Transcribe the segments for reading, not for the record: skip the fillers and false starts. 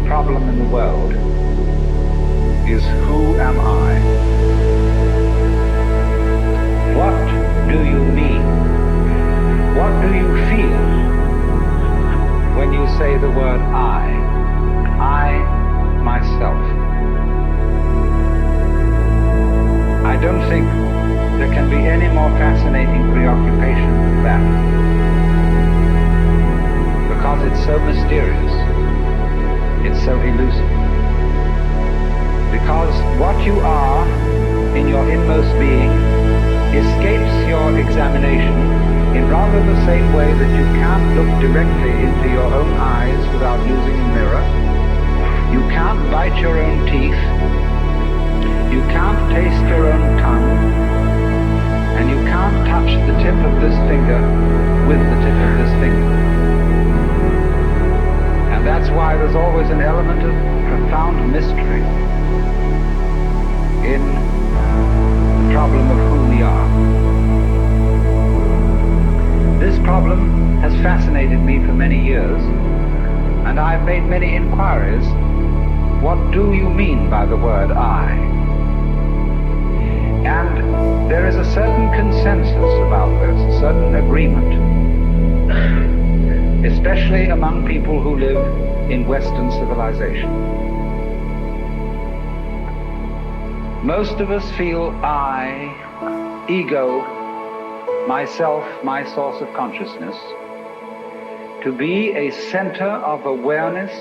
problem in the world is, who am I? What do you mean? What do you feel when you say the word I? I, myself. I don't think there can be any more fascinating preoccupation than that, because it's so mysterious, it's so elusive. Because what you are in your inmost being escapes your examination in rather the same way that you can't look directly into your own eyes without using a mirror. You can't bite your own teeth. You can't taste your own tongue. And you can't touch the tip of this finger with the tip of this finger. And that's why there's always an element of profound mystery in the problem of who we are. This problem has fascinated me for many years, and I've made many inquiries. What do you mean by the word I? And there is a certain consensus about this, a certain agreement, especially among people who live in Western civilization. Most of us feel I, ego, myself, my source of consciousness, to be a center of awareness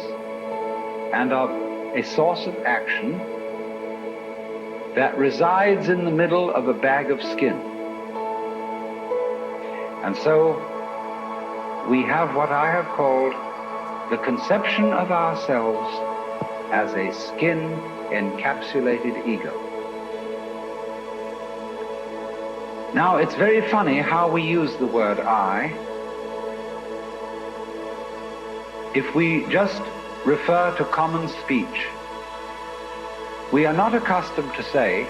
and of a source of action that resides in the middle of a bag of skin. And so we have what I have called the conception of ourselves as a skin-encapsulated ego. Now, it's very funny how we use the word I. If we just refer to common speech, we are not accustomed to say,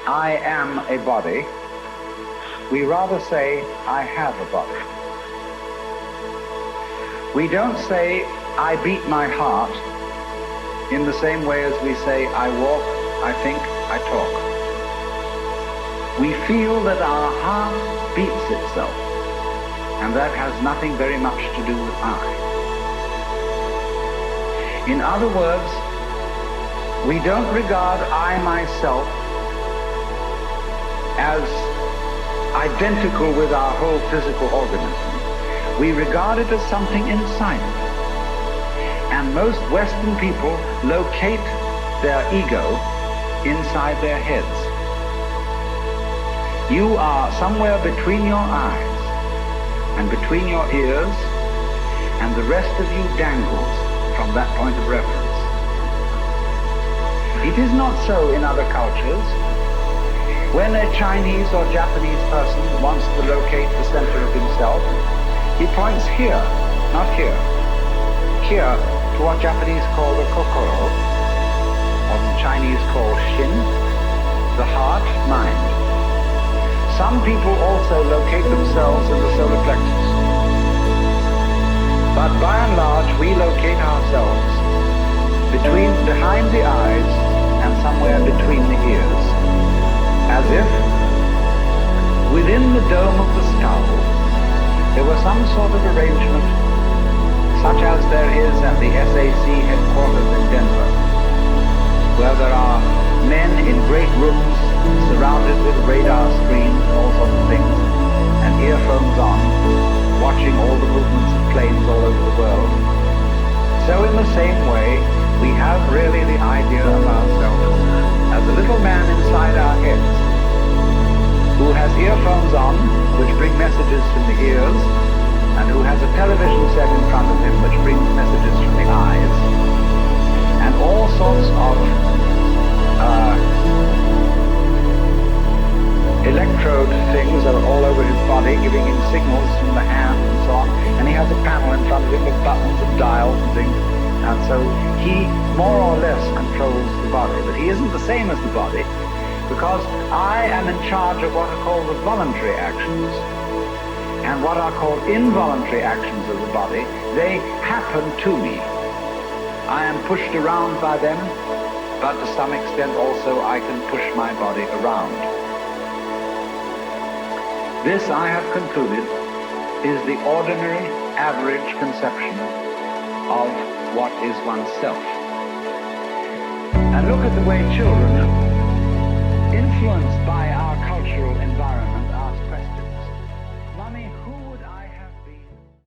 I am a body. We rather say, I have a body. We don't say, I beat my heart, in the same way as we say, I walk, I think, I talk. We feel that our heart beats itself, and that has nothing very much to do with I. In other words, we don't regard I myself as identical with our whole physical organism. We regard it as something inside it. And most Western people locate their ego inside their heads. You are somewhere between your eyes and between your ears, and the rest of you dangles from that point of reference. It is not so in other cultures. When a Chinese or Japanese person wants to locate the center of himself, he points here, not here. Here to what Japanese call the kokoro, or the Chinese call shin, the heart, mind. Some people also locate themselves in the solar plexus. But by and large, we locate ourselves behind the eyes and somewhere between the ears, as if within the dome of the skull there were some sort of arrangement such as there is at the SAC headquarters in Denver, where there are men in great rooms surrounded with radar screens and all sorts of things, and earphones on, watching all the movements of planes all over the world. So in the same way, we have really the idea of ourselves as a little man inside our heads, who has earphones on, which bring messages from the ears, and who has a television set in front of him, which brings messages from the eyes, and all sorts of electrode things are all over his body, giving him signals from the hand and so on, and he has a panel in front of him with buttons and dials and things, and so he more or less controls the body. But he isn't the same as the body, because I am in charge of what are called the voluntary actions, and what are called involuntary actions of the body. They happen to me. I am pushed around by them, but to some extent also I can push my body around. This, I have concluded, is the ordinary, average conception of what is oneself. And look at the way children, influenced by our